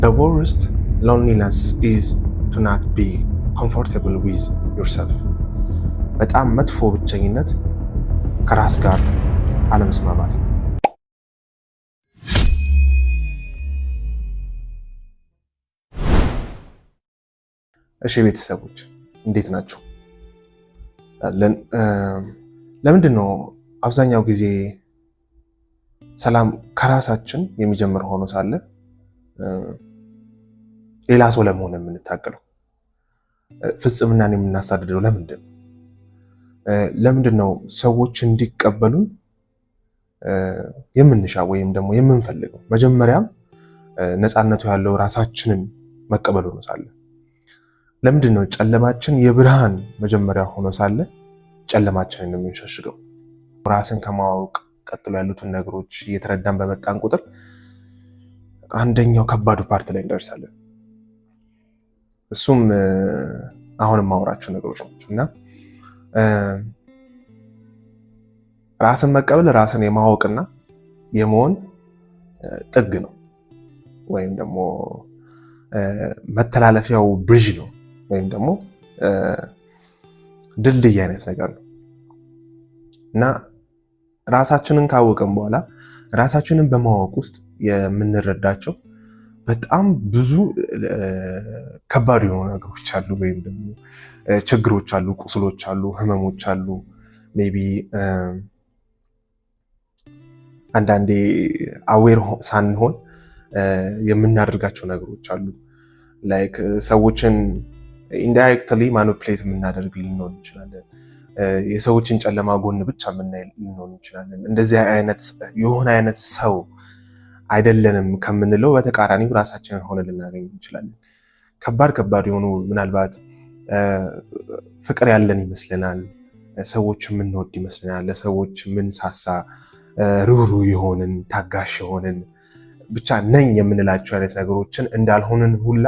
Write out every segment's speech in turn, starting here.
The worst loneliness is to not be comfortable with yourself. በጣም መጥፎ ብቸኝነት ከራስ ጋር አለመስማማት ነው። እሺ ቤተሰቦች እንዴት ናችሁ? ለምንድን ነው አብዛኛው ጊዜ ሰላም ከራሳችን የሚጀምር ሆኖ ሳለ ሌላ ሰው ለመሆን የምንታገለው? ፍጽምናን የምናሳድደው ለምንድን ነው? ለምንድን ነው ሰዎች እንዲቀበሉን የምንሻ ወይም ደግሞ የምንፈልገው? መጀመሪያም ነፃነቱ ያለው ራሳችንን መቀበሉ ነው ሳለ ለምንድን ነው ጨለማችን የብርሃን መጀመሪያ ሆኖ ሳለ ጨለማችንን የምንሸሽገው? ራስን ከማወቅ ቀጥሎ ያሉትን ነገሮች እየተረዳን በመጣን ቁጥር አንደኛው ከባዱ ፓርት ላይ እንደርሳለን። እሱም አሁንም ማወራችሁ ነገሮች ናቸው እና ራስን መቀበል ራስን የማወቅና የመሆን ጥግ ነው፣ ወይም ደግሞ መተላለፊያው ብሪጅ ነው፣ ወይም ደግሞ ድልድይ አይነት ነገር ነው እና ራሳችንን ካወቅን በኋላ ራሳችንን በማወቅ ውስጥ የምንረዳቸው በጣም ብዙ ከባድ የሆኑ ነገሮች አሉ፣ ወይም ደግሞ ችግሮች አሉ፣ ቁስሎች አሉ፣ ህመሞች አሉ። ሜቢ አንዳንዴ አዌር ሳንሆን የምናደርጋቸው ነገሮች አሉ። ላይክ ሰዎችን ኢንዳይሬክትሊ ማኒፕሌት የምናደርግ ልንሆን እንችላለን። የሰዎችን ጨለማ ጎን ብቻ የምናይ ልንሆን እንችላለን። እንደዚህ አይነት የሆነ አይነት ሰው አይደለንም ከምንለው በተቃራኒው ራሳችንን ሆነ ልናገኝ እንችላለን። ከባድ የሆኑ ምናልባት ፍቅር ያለን ይመስለናል፣ ሰዎች የምንወድ ይመስለናል፣ ለሰዎች የምንሳሳ ሩህሩህ የሆንን ታጋሽ የሆንን ብቻ ነኝ የምንላቸው አይነት ነገሮችን እንዳልሆንን ሁላ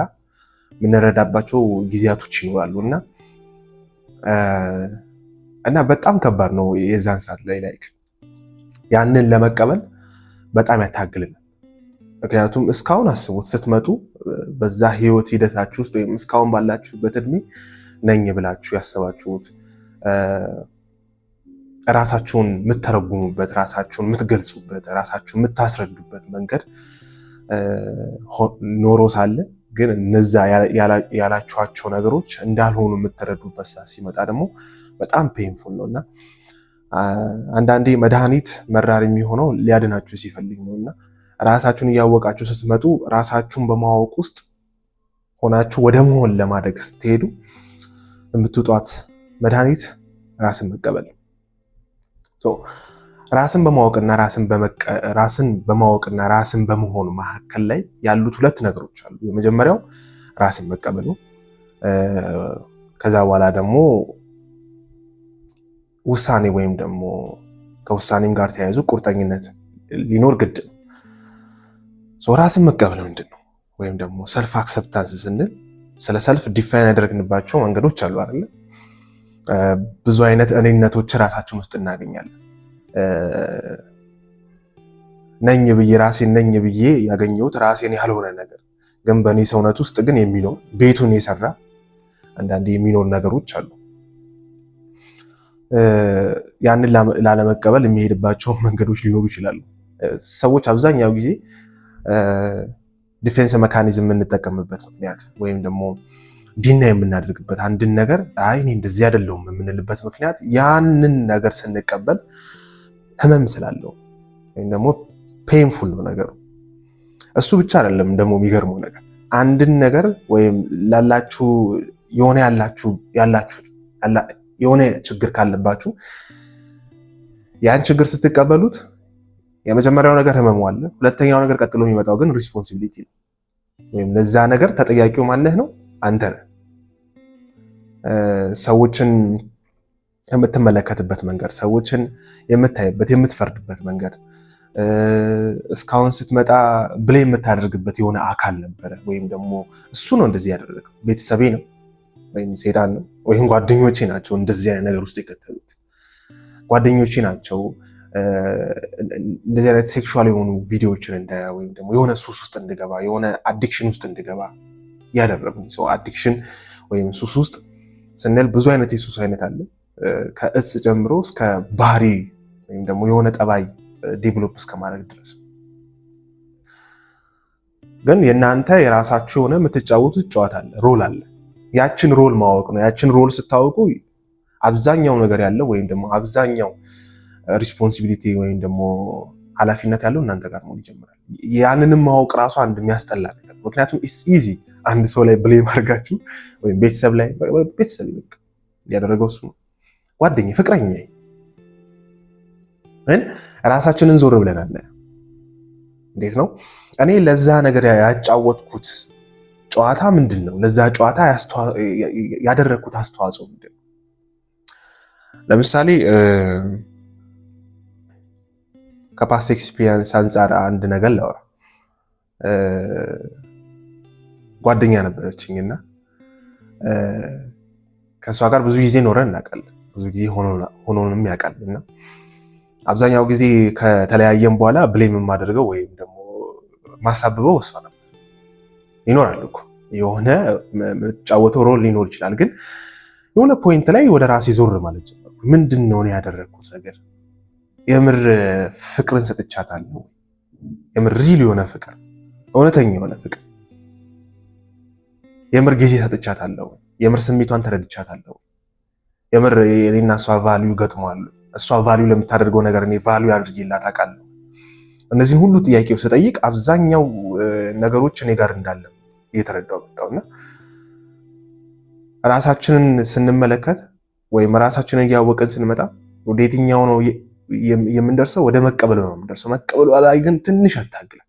የምንረዳባቸው ጊዜያቶች ይኖራሉ እና በጣም ከባድ ነው የዛን ሰዓት ላይ ላይክ ያንን ለመቀበል በጣም ያታግልናል። ምክንያቱም እስካሁን አስቡት ስትመጡ በዛ ህይወት ሂደታችሁ ውስጥ ወይም እስካሁን ባላችሁበት እድሜ ነኝ ብላችሁ ያሰባችሁት ራሳችሁን የምትተረጉሙበት፣ ራሳችሁን የምትገልጹበት፣ ራሳችሁን የምታስረዱበት መንገድ ኖሮ ሳለ ግን እነዛ ያላችኋቸው ነገሮች እንዳልሆኑ የምትረዱበት ሰዓት ሲመጣ ደግሞ በጣም ፔንፉል ነው እና አንዳንዴ መድኃኒት መራር የሚሆነው ሊያድናችሁ ሲፈልግ ነው እና ራሳችሁን እያወቃችሁ ስትመጡ ራሳችሁን በማወቅ ውስጥ ሆናችሁ ወደ መሆን ለማደግ ስትሄዱ የምትውጧት መድኃኒት ራስን መቀበል። ራስን በማወቅና ራስን በማወቅና ራስን በመሆን መካከል ላይ ያሉት ሁለት ነገሮች አሉ። የመጀመሪያው ራስን መቀበል ነው። ከዛ በኋላ ደግሞ ውሳኔ ወይም ደግሞ ከውሳኔም ጋር ተያይዞ ቁርጠኝነት ሊኖር ግድ ነው። ራስን መቀበል ምንድን ነው? ወይም ደግሞ ሰልፍ አክሰፕታንስ ስንል ስለ ሰልፍ ዲፋይን ያደረግንባቸው መንገዶች አሉ አይደል? ብዙ አይነት እኔነቶች ራሳችን ውስጥ እናገኛለን። ራሴን ነኝ ብዬ ያገኘሁት ራሴን ያልሆነ ነገር ግን በእኔ ሰውነት ውስጥ ግን የሚኖር ቤቱን የሰራ አንዳንዴ የሚኖር ነገሮች አሉ። ያንን ላለመቀበል የሚሄድባቸው መንገዶች ሊኖሩ ይችላሉ። ሰዎች አብዛኛው ጊዜ ዲፌንስ መካኒዝም የምንጠቀምበት ምክንያት ወይም ደግሞ ዲና የምናደርግበት አንድን ነገር እኔ እንደዚህ አይደለሁም የምንልበት ምክንያት ያንን ነገር ስንቀበል ህመም ስላለው ወይም ደግሞ ፔንፉል ነው ነገሩ። እሱ ብቻ አይደለም ደግሞ የሚገርመው ነገር አንድን ነገር ወይም የሆነ ችግር ካለባችሁ ያን ችግር ስትቀበሉት የመጀመሪያው ነገር ህመሙ አለ። ሁለተኛው ነገር ቀጥሎ የሚመጣው ግን ሪስፖንሲቢሊቲ ነው። ወይም ለዛ ነገር ተጠያቂው ማነህ ነው? አንተ ነህ። ሰዎችን የምትመለከትበት መንገድ፣ ሰዎችን የምታይበት የምትፈርድበት መንገድ፣ እስካሁን ስትመጣ ብሌም የምታደርግበት የሆነ አካል ነበረ። ወይም ደግሞ እሱ ነው እንደዚህ ያደረገው፣ ቤተሰቤ ነው ወይም ሴጣን ነው ወይም ጓደኞቼ ናቸው እንደዚህ አይነት ነገር ውስጥ የከተሉት፣ ጓደኞቼ ናቸው እንደዚህ አይነት ሴክሹዋል የሆኑ ቪዲዮዎችን እንዳያ ወይም ደግሞ የሆነ ሱስ ውስጥ እንድገባ የሆነ አዲክሽን ውስጥ እንድገባ ያደረጉኝ። ሰው አዲክሽን ወይም ሱስ ውስጥ ስንል ብዙ አይነት የሱስ አይነት አለ። ከእጽ ጀምሮ እስከ ባህሪ ወይም ደግሞ የሆነ ጠባይ ዴቨሎፕ እስከማድረግ ድረስ። ግን የእናንተ የራሳችሁ የሆነ የምትጫወቱት ጨዋታ አለ፣ ሮል አለ። ያችን ሮል ማወቅ ነው። ያችን ሮል ስታወቁ አብዛኛው ነገር ያለው ወይም ደግሞ አብዛኛው ሪስፖንሲቢሊቲ ወይም ደግሞ ኃላፊነት ያለው እናንተ ጋር መሆን ይጀምራል። ያንንም ማወቅ ራሱ አንድ የሚያስጠላ ነገር። ምክንያቱም ኢትስ ኢዚ አንድ ሰው ላይ ብሌም አድርጋችሁ ወይም ቤተሰብ ላይ ቤተሰብ ይበቃ ያደረገው እሱ ነው፣ ጓደኛ፣ ፍቅረኛ ራሳችንን ዞር ብለናል። እንዴት ነው እኔ ለዛ ነገር ያጫወትኩት ጨዋታ ምንድን ነው? ለዛ ጨዋታ ያደረግኩት አስተዋጽኦ ምንድን ነው? ለምሳሌ ከፓስት ኤክስፒሪየንስ አንጻር አንድ ነገር ላወራ። ጓደኛ ነበረችኝና ከእሷ ጋር ብዙ ጊዜ ኖረን እናውቃለን። ብዙ ጊዜ ሆኖንም ያውቃልና አብዛኛው ጊዜ ከተለያየም በኋላ ብሌም የማደርገው ወይም ደግሞ ማሳብበው እሷ ነበር። ይኖራል እኮ የሆነ የምትጫወተው ሮል ሊኖር ይችላል። ግን የሆነ ፖይንት ላይ ወደ ራሴ ዞር ማለት ጀመርኩ። ምንድን ነው ያደረግኩት ነገር? የምር ፍቅርን ሰጥቻታለሁ? የምር ሪል የሆነ ፍቅር፣ እውነተኛ የሆነ ፍቅር፣ የምር ጊዜ ሰጥቻታለሁ? የምር ስሜቷን ተረድቻታለሁ? የምር እኔና እሷ ቫልዩ ገጥሟል? እሷ ቫልዩ ለምታደርገው ነገር እኔ ቫልዩ አድርጌላት አውቃለሁ? እነዚህን ሁሉ ጥያቄዎች ስጠይቅ አብዛኛው ነገሮች እኔ ጋር እንዳለ እየተረዳው መጣውና ራሳችንን ስንመለከት ወይም ራሳችንን እያወቅን ስንመጣ ወደ የትኛው ነው የምንደርሰው? ወደ መቀበል ነው የምንደርሰው። መቀበሉ ላይ ግን ትንሽ ያታግላል።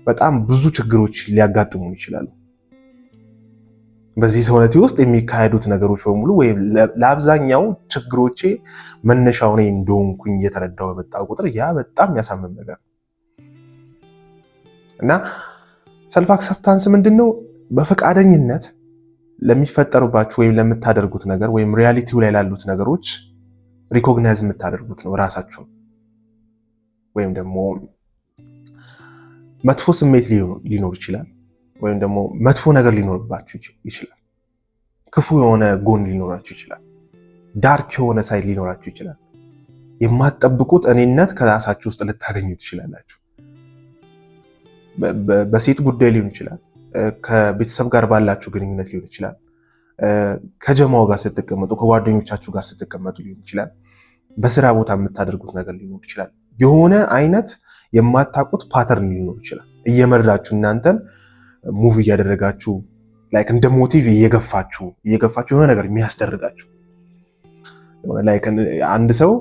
በጣም ብዙ ችግሮች ሊያጋጥሙን ይችላሉ። በዚህ ሰውነቴ ውስጥ የሚካሄዱት ነገሮች በሙሉ ወይም ለአብዛኛው ችግሮቼ መነሻው እኔ እንደሆንኩኝ እየተረዳው በመጣ ቁጥር ያ በጣም ያሳምም ነገር ነው እና ሰልፍ አክሰፕታንስ ምንድነው? በፈቃደኝነት ለሚፈጠሩባችሁ ወይም ለምታደርጉት ነገር ወይም ሪያሊቲው ላይ ላሉት ነገሮች ሪኮግናይዝ የምታደርጉት ነው ራሳችሁን። ወይም ደግሞ መጥፎ ስሜት ሊኖር ይችላል፣ ወይም ደግሞ መጥፎ ነገር ሊኖርባችሁ ይችላል። ክፉ የሆነ ጎን ሊኖራችሁ ይችላል። ዳርክ የሆነ ሳይድ ሊኖራችሁ ይችላል። የማትጠብቁት እኔነት ከራሳችሁ ውስጥ ልታገኙ ትችላላችሁ። በሴት ጉዳይ ሊሆን ይችላል፣ ከቤተሰብ ጋር ባላችሁ ግንኙነት ሊሆን ይችላል፣ ከጀማው ጋር ስትቀመጡ፣ ከጓደኞቻችሁ ጋር ስትቀመጡ ሊሆን ይችላል፣ በስራ ቦታ የምታደርጉት ነገር ሊኖር ይችላል። የሆነ አይነት የማታውቁት ፓተርን ሊኖር ይችላል። እየመራችሁ እናንተን ሙቭ እያደረጋችሁ ላይክ እንደ ሞቲቭ እየገፋችሁ የሆነ ነገር የሚያስደርጋችሁ ላይክ አንድ ሰው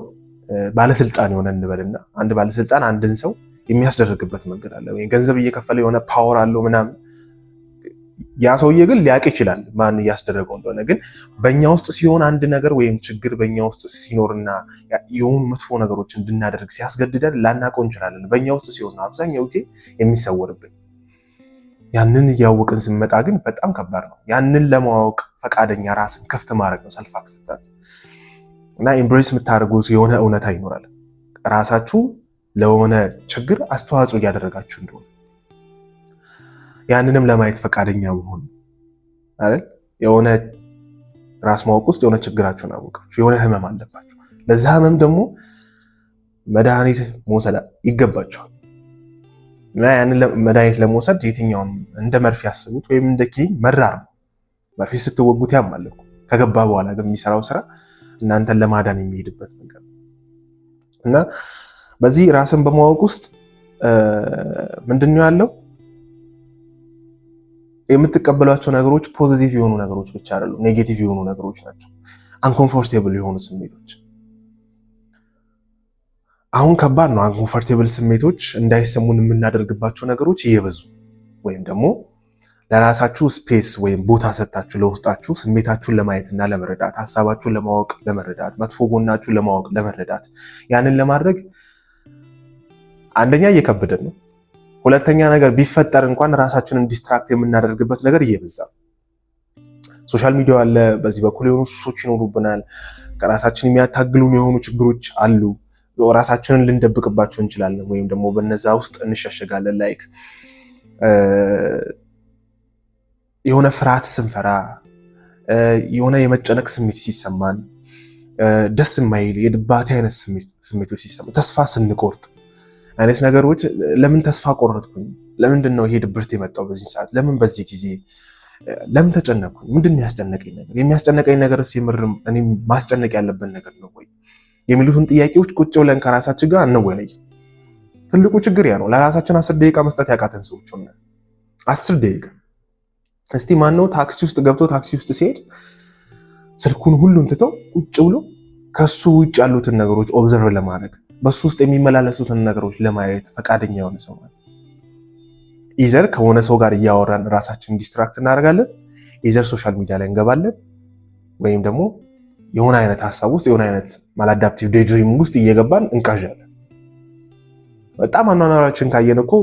ባለስልጣን የሆነ እንበልና አንድ ባለስልጣን አንድን ሰው የሚያስደርግበት መንገድ አለ። ወይ ገንዘብ እየከፈለ የሆነ ፓወር አለው ምናምን። ያ ሰውዬ ግን ሊያውቅ ይችላል ማን እያስደረገው እንደሆነ። ግን በእኛ ውስጥ ሲሆን አንድ ነገር ወይም ችግር በእኛ ውስጥ ሲኖርና የሆኑ መጥፎ ነገሮች እንድናደርግ ሲያስገድደን ላናውቀው እንችላለን። በእኛ ውስጥ ሲሆን ነው አብዛኛው ጊዜ የሚሰወርብን። ያንን እያወቅን ስንመጣ ግን በጣም ከባድ ነው። ያንን ለማወቅ ፈቃደኛ ራስን ክፍት ማድረግ ነው ሰልፍ አክሰፕታንስ። እና ኤምብሬስ የምታደርጉት የሆነ እውነታ ይኖራል። ራሳችሁ ለሆነ ችግር አስተዋጽኦ እያደረጋችሁ እንደሆነ ያንንም ለማየት ፈቃደኛ መሆን አይደል? የሆነ ራስ ማወቅ ውስጥ የሆነ ችግራችሁን አወቃችሁ፣ የሆነ ህመም አለባችሁ። ለዛ ህመም ደግሞ መድኃኒት መውሰድ ይገባችኋል። እና ያንን መድኃኒት ለመውሰድ የትኛውን እንደ መርፌ ያስቡት ወይም እንደ ኪኒን መራር ነው። መርፌ ስትወጉት ያማል እኮ። ከገባ በኋላ ግን የሚሰራው ስራ እናንተን ለማዳን የሚሄድበት መንገድ ነው። እና በዚህ ራስን በማወቅ ውስጥ ምንድነው ያለው? የምትቀበሏቸው ነገሮች ፖዚቲቭ የሆኑ ነገሮች ብቻ አይደሉም፣ ኔጌቲቭ የሆኑ ነገሮች ናቸው። አንኮምፎርቴብል የሆኑ ስሜቶች። አሁን ከባድ ነው። አንኮምፎርቴብል ስሜቶች እንዳይሰሙን የምናደርግባቸው ነገሮች እየበዙ ወይም ደግሞ ለራሳችሁ ስፔስ ወይም ቦታ ሰጣችሁ ለውስጣችሁ ስሜታችሁን ለማየትና ለመረዳት፣ ሐሳባችሁን ለማወቅ ለመረዳት፣ መጥፎ ጎናችሁን ለማወቅ ለመረዳት፣ ያንን ለማድረግ አንደኛ እየከበደን ነው። ሁለተኛ ነገር ቢፈጠር እንኳን ራሳችንን ዲስትራክት የምናደርግበት ነገር እየበዛ ሶሻል ሚዲያ አለ። በዚህ በኩል የሆኑ ሱሶች ይኖሩብናል። ከራሳችን የሚያታግሉን የሆኑ ችግሮች አሉ። ራሳችንን ልንደብቅባቸው እንችላለን ወይም ደግሞ በነዛ ውስጥ እንሸሸጋለን። ላይክ የሆነ ፍርሃት ስንፈራ፣ የሆነ የመጨነቅ ስሜት ሲሰማን፣ ደስ የማይል የድባቴ አይነት ስሜቶች ሲሰማን፣ ተስፋ ስንቆርጥ አይነት ነገሮች ለምን ተስፋ ቆረጥኩኝ? ለምንድን ነው ይሄ ድብርት የመጣው በዚህ ሰዓት? ለምን በዚህ ጊዜ ለምን ተጨነቅኩኝ? ምንድን ነው ያስጨነቀኝ ነገር? የሚያስጨነቀኝ ነገርስ የምርም እኔ ማስጨነቅ ያለብን ነገር ነው ወይ የሚሉትን ጥያቄዎች ቁጭ ብለን ከራሳችን ጋር እንወያይ። ትልቁ ችግር ያ ነው። ለራሳችን 10 ደቂቃ መስጠት ያቃተን ሰዎች ሆነ 10 ደቂቃ። እስቲ ማነው ታክሲ ውስጥ ገብቶ ታክሲ ውስጥ ሲሄድ ስልኩን ሁሉን ትቶ ቁጭ ብሎ ከሱ ውጭ ያሉትን ነገሮች ኦብዘርቭ ለማድረግ በሱ ውስጥ የሚመላለሱትን ነገሮች ለማየት ፈቃደኛ የሆነ ሰው ማለት? ኢዘር ከሆነ ሰው ጋር እያወራን ራሳችንን ዲስትራክት እናደርጋለን፣ ኢዘር ሶሻል ሚዲያ ላይ እንገባለን፣ ወይም ደግሞ የሆነ አይነት ሀሳብ ውስጥ የሆነ አይነት ማላዳፕቲቭ ዴይድሪም ውስጥ እየገባን እንቃዣለን። በጣም አኗኗራችን ካየን እኮ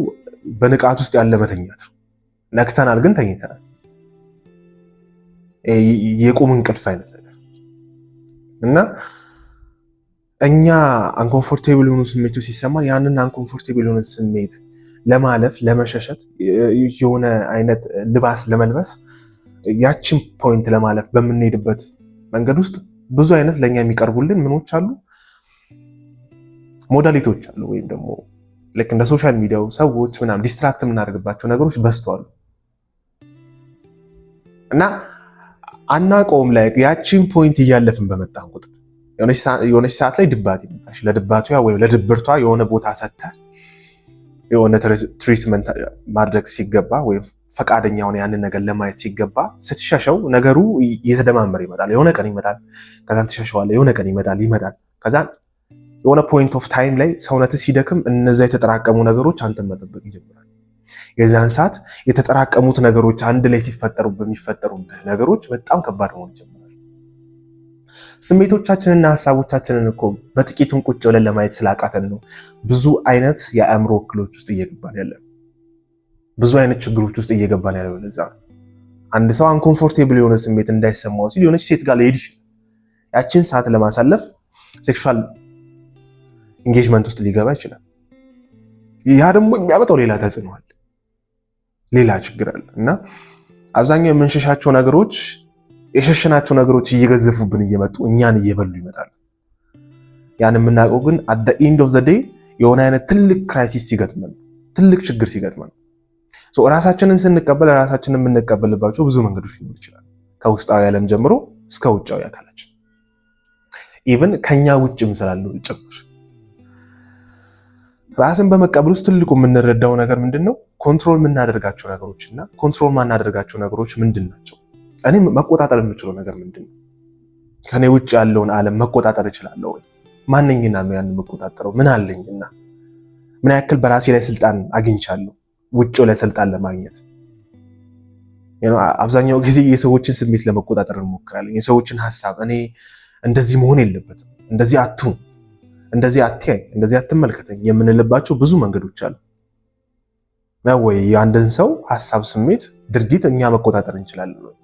በንቃት ውስጥ ያለ መተኛት ነው። ነክተናል ግን ተኝተናል። የቁም እንቅልፍ አይነት ነገር እና እኛ አንኮምፎርቴብል የሆኑ ስሜቶች ሲሰማን ያንን አንኮምፎርቴብል የሆነ ስሜት ለማለፍ ለመሸሸት የሆነ አይነት ልባስ ለመልበስ ያችን ፖይንት ለማለፍ በምንሄድበት መንገድ ውስጥ ብዙ አይነት ለኛ የሚቀርቡልን ምኖች አሉ፣ ሞዳሊቲዎች አሉ። ወይም ደግሞ ልክ እንደ ሶሻል ሚዲያው ሰዎች ምናምን ዲስትራክት የምናደርግባቸው ነገሮች በዝተዋል እና አናውቀውም። ላይ ያችን ፖይንት እያለፍን በመጣን ቁጥር የሆነች ሰዓት ላይ ድባት ይመጣሽ። ለድባቷ ወይም ለድብርቷ የሆነ ቦታ ሰጥተህ የሆነ ትሪትመንት ማድረግ ሲገባ ወይም ፈቃደኛ ሆነ ያንን ነገር ለማየት ሲገባ ስትሸሸው ነገሩ እየተደማመረ ይመጣል። የሆነ ቀን ይመጣል፣ ከዛን ትሸሸዋለህ። የሆነ ቀን ይመጣል። ከዛን የሆነ ፖይንት ኦፍ ታይም ላይ ሰውነት ሲደክም እነዛ የተጠራቀሙ ነገሮች አንተን መጠበቅ ይጀምራል። የዛን ሰዓት የተጠራቀሙት ነገሮች አንድ ላይ በሚፈጠሩብህ ነገሮች በጣም ከባድ መሆን ይጀምራል። ስሜቶቻችንና ሀሳቦቻችንን እኮ በጥቂቱን ቁጭ ብለን ለማየት ስላቃተን ነው ብዙ አይነት የአእምሮ እክሎች ውስጥ እየገባን ያለን፣ ብዙ አይነት ችግሮች ውስጥ እየገባን ያለው። ለዛ ነው አንድ ሰው አንኮምፎርቴብል የሆነ ስሜት እንዳይሰማው ሲል የሆነች ሴት ጋር ሊሄድ ይችላል። ያችን ሰዓት ለማሳለፍ ሴክሹዋል ኢንጌጅመንት ውስጥ ሊገባ ይችላል። ያ ደግሞ የሚያመጣው ሌላ ተጽዕኖ አለ፣ ሌላ ችግር አለ እና አብዛኛው የምንሸሻቸው ነገሮች የሸሸናቸው ነገሮች እየገዘፉብን እየመጡ እኛን እየበሉ ይመጣሉ። ያን የምናውቀው ግን at the end of the day የሆነ አይነት ትልቅ ክራይሲስ ሲገጥመን፣ ትልቅ ችግር ሲገጥመን ራሳችንን ስንቀበል ራሳችንን የምንቀበልባቸው ብዙ መንገዶች ሊኖሩ ይችላል። ከውስጣዊ ዓለም ጀምሮ እስከ ውጫዊ አካላችን ኢቭን ከኛ ውጭም ስላሉ ጭምር ራስን በመቀበል ውስጥ ትልቁ የምንረዳው ነገር ምንድነው? ኮንትሮል የምናደርጋቸው ነገሮች እና ኮንትሮል ማናደርጋቸው ነገሮች ምንድን ናቸው? እኔ መቆጣጠር የምችለው ነገር ምንድነው? ከኔ ውጭ ያለውን ዓለም መቆጣጠር እችላለሁ ወይ? ማንኝና ነው ያን መቆጣጠረው? ምን አለኝና? ምን ያክል በራሴ ላይ ስልጣን አግኝቻለሁ? ውጭው ላይ ስልጣን ለማግኘት አብዛኛው ጊዜ የሰዎችን ስሜት ለመቆጣጠር እንሞክራለን። የሰዎችን ሐሳብ እኔ እንደዚህ መሆን የለበትም፣ እንደዚህ አትሁን፣ እንደዚህ አትያይ፣ እንደዚህ አትመልከተኝ የምንልባቸው ብዙ መንገዶች አሉ ነው ወይ? የአንድን ሰው ሐሳብ፣ ስሜት፣ ድርጊት እኛ መቆጣጠር እንችላለን ወይ?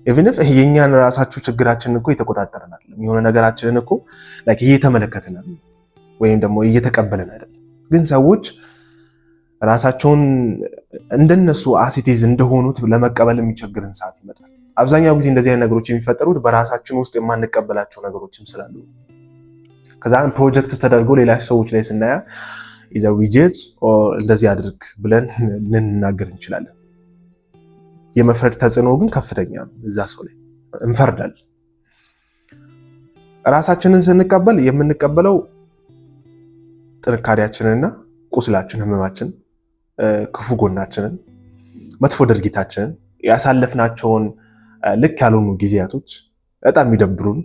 ኢቭን ኢፍ የኛን ራሳችሁ ችግራችንን እኮ እየተቆጣጠርን አይደለም። የሆነ ነገራችንን እኮ ላይክ እየተመለከትን አይደለም ወይም ደግሞ እየተቀበልን አይደለም። ግን ሰዎች ራሳቸውን እንደነሱ አሲቲዝ እንደሆኑት ለመቀበል የሚቸግርን ሰዓት ይመጣል። አብዛኛው ጊዜ እንደዚህ አይነት ነገሮች የሚፈጠሩት በራሳችን ውስጥ የማንቀበላቸው ነገሮችም ስላሉ ከዛን ፕሮጀክት ተደርጎ ሌላ ሰዎች ላይ ስናያ ኢዘር ዊጀት ኦር እንደዚህ አድርግ ብለን ልንናገር እንችላለን። የመፍረድ ተጽዕኖ ግን ከፍተኛ ነው። እዛ ሰው ላይ እንፈርዳለን። ራሳችንን ስንቀበል የምንቀበለው ጥንካሬያችንንና ቁስላችን፣ ህመማችን፣ ክፉ ጎናችንን፣ መጥፎ ድርጊታችንን፣ ያሳለፍናቸውን ልክ ያልሆኑ ጊዜያቶች፣ በጣም የሚደብሩን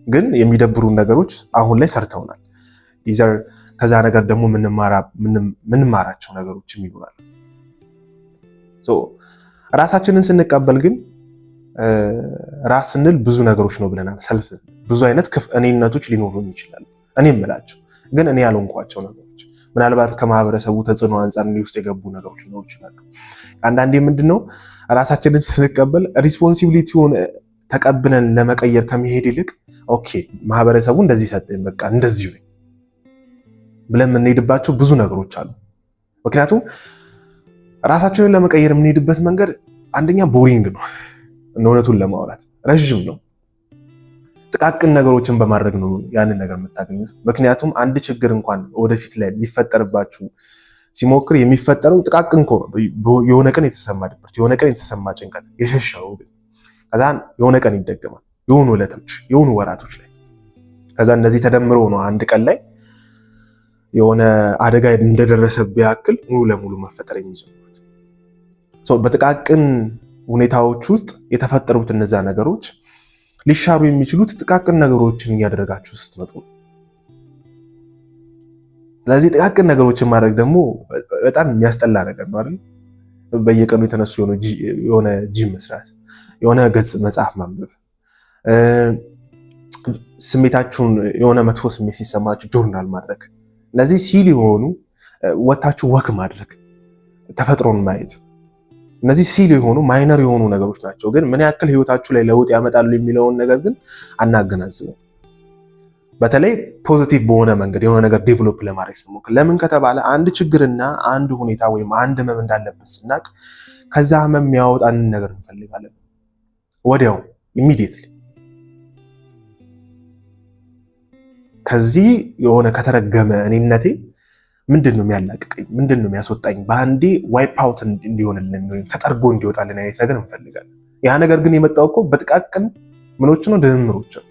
ግን የሚደብሩን ነገሮች አሁን ላይ ሰርተውናል። ኢዘር ከዛ ነገር ደግሞ ምንማራቸው ነገሮችም ይኖራል። ራሳችንን ስንቀበል ግን ራስ ስንል ብዙ ነገሮች ነው ብለናል። ሰልፍ ብዙ አይነት እኔነቶች ሊኖሩ ይችላሉ። እኔ የምላቸው ግን እኔ ያልሆንኳቸው ነገሮች ምናልባት ከማህበረሰቡ ተጽዕኖ አንጻር ውስጥ የገቡ ነገሮች ሊኖሩ ይችላሉ። አንዳንዴ ምንድነው ራሳችንን ስንቀበል ሪስፖንሲቢሊቲውን ተቀብለን ለመቀየር ከመሄድ ይልቅ ኦኬ ማህበረሰቡ እንደዚህ ሰጠኝ፣ በቃ እንደዚሁ ነኝ፣ ብለን የምንሄድባቸው ብዙ ነገሮች አሉ። ምክንያቱም ራሳችንን ለመቀየር የምንሄድበት መንገድ አንደኛ ቦሪንግ ነው፣ እውነቱን ለማውራት ረዥም ነው። ጥቃቅን ነገሮችን በማድረግ ነው ያንን ነገር የምታገኙት። ምክንያቱም አንድ ችግር እንኳን ወደፊት ላይ ሊፈጠርባችሁ ሲሞክር የሚፈጠረው ጥቃቅን እኮ የሆነ ቀን የተሰማ ድብርት፣ የሆነ ቀን የተሰማ ጭንቀት የሸሻው ከዛ የሆነ ቀን ይደገማል፣ የሆኑ ዕለቶች፣ የሆኑ ወራቶች ላይ ከዛ እነዚህ ተደምሮ ነው አንድ ቀን ላይ የሆነ አደጋ እንደደረሰብህ ያክል ሙሉ ለሙሉ መፈጠር የሚጀምሩት። በጥቃቅን ሁኔታዎች ውስጥ የተፈጠሩት እነዛ ነገሮች ሊሻሩ የሚችሉት ጥቃቅን ነገሮችን እያደረጋችሁ ስትመጡ ነው። ስለዚህ ጥቃቅን ነገሮችን ማድረግ ደግሞ በጣም የሚያስጠላ ነገር ነው አይደል? በየቀኑ የተነሱ የሆነ ጂም መስራት፣ የሆነ ገጽ መጽሐፍ ማንበብ፣ ስሜታችሁን የሆነ መጥፎ ስሜት ሲሰማችሁ ጆርናል ማድረግ፣ እነዚህ ሲል የሆኑ ወታችሁ ወክ ማድረግ፣ ተፈጥሮን ማየት፣ እነዚህ ሲል የሆኑ ማይነር የሆኑ ነገሮች ናቸው። ግን ምን ያክል ህይወታችሁ ላይ ለውጥ ያመጣሉ የሚለውን ነገር ግን አናገናዝበው። በተለይ ፖዚቲቭ በሆነ መንገድ የሆነ ነገር ዴቨሎፕ ለማድረግ ስንሞክር፣ ለምን ከተባለ አንድ ችግርና አንድ ሁኔታ ወይም አንድ ህመም እንዳለበት ስናቅ ከዛ ህመም የሚያወጣንን ነገር እንፈልጋለን ወዲያው ኢሚዲየትሊ። ከዚህ የሆነ ከተረገመ እኔነቴ ምንድን ነው የሚያላቅቀኝ? ምንድን ነው የሚያስወጣኝ? በአንዴ ዋይፕ አውት እንዲሆንልን ወይም ተጠርጎ እንዲወጣልን አይነት ነገር እንፈልጋለን። ያ ነገር ግን የመጣው እኮ በጥቃቅን ምኖች ነው፣ ድምሮች ነው።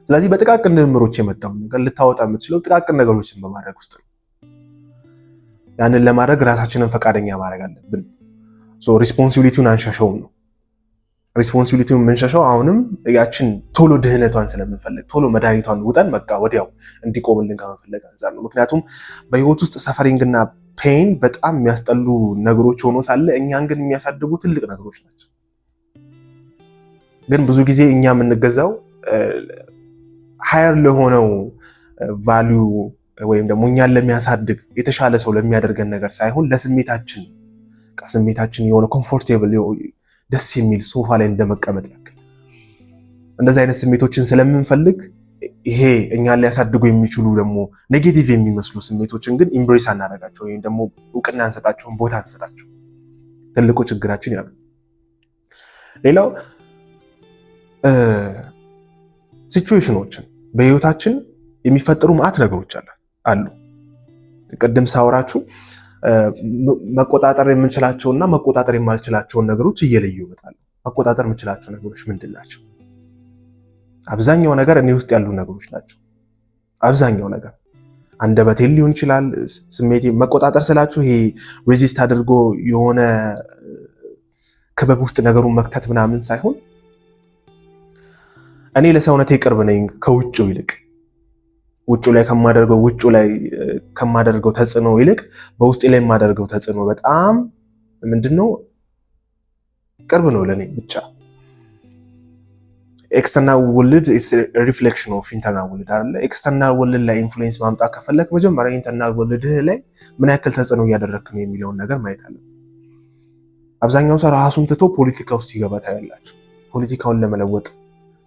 ስለዚህ በጥቃቅን ድምሮች የመጣውን ነገር ልታወጣ የምትችለው ጥቃቅን ነገሮችን በማድረግ ውስጥ ነው። ያንን ለማድረግ ራሳችንን ፈቃደኛ ማድረግ አለብን። ሪስፖንሲቢሊቲውን አንሻሸውም ነው። ሪስፖንሲቢሊቲውን የምንሻሸው አሁንም ያችን ቶሎ ድህነቷን ስለምንፈልግ ቶሎ መድኃኒቷን ውጠን በቃ ወዲያው እንዲቆምልን ከመፈለግ አንጻር ነው። ምክንያቱም በህይወት ውስጥ ሰፈሪንግ እና ፔን በጣም የሚያስጠሉ ነገሮች ሆኖ ሳለ እኛን ግን የሚያሳድጉ ትልቅ ነገሮች ናቸው። ግን ብዙ ጊዜ እኛ የምንገዛው ሃየር ለሆነው ቫልዩ ወይም ደግሞ እኛን ለሚያሳድግ የተሻለ ሰው ለሚያደርገን ነገር ሳይሆን ለስሜታችን ስሜታችን የሆነ ኮምፎርቴብል ደስ የሚል ሶፋ ላይ እንደመቀመጥ ያክል እንደዚህ አይነት ስሜቶችን ስለምንፈልግ ይሄ እኛን ሊያሳድጉ የሚችሉ ደግሞ ኔጌቲቭ የሚመስሉ ስሜቶችን ግን ኢምብሬስ አናደርጋቸው ወይም ደግሞ እውቅና አንሰጣቸውን፣ ቦታ አንሰጣቸው። ትልቁ ችግራችን ያ ነው። ሌላው ሲቹዌሽኖችን በህይወታችን የሚፈጠሩ ማዕት ነገሮች አሉ። ቅድም ሳወራችሁ መቆጣጠር የምንችላቸውና መቆጣጠር የማልችላቸውን ነገሮች እየለዩ ይመጣሉ። መቆጣጠር የምንችላቸው ነገሮች ምንድን ናቸው? አብዛኛው ነገር እኔ ውስጥ ያሉ ነገሮች ናቸው። አብዛኛው ነገር አንደበቴን ሊሆን ይችላል። ስሜቴ መቆጣጠር ስላችሁ ይሄ ሬዚስት አድርጎ የሆነ ክበብ ውስጥ ነገሩን መክተት ምናምን ሳይሆን እኔ ለሰውነቴ ቅርብ ነኝ ከውጭው ይልቅ ውጭ ላይ ከማደርገው ተጽዕኖ ይልቅ በውስጤ ላይ የማደርገው ተጽዕኖ በጣም ምንድነው ቅርብ ነው ለኔ ብቻ። ኤክስተርናል ወርልድ ኢዝ ሪፍሌክሽን ኦፍ ኢንተርናል ወርልድ አይደለ? ኤክስተርናል ወርልድ ላይ ኢንፍሉዌንስ ማምጣት ከፈለክ መጀመሪያ ኢንተርናል ወርልድ ላይ ምን ያክል ተጽዕኖ እያደረክ ነው የሚለውን ነገር ማየት አለብን። አብዛኛው ሰው ራሱን ትቶ ፖለቲካ ውስጥ ይገባ ታያላችሁ። ፖለቲካውን ለመለወጥ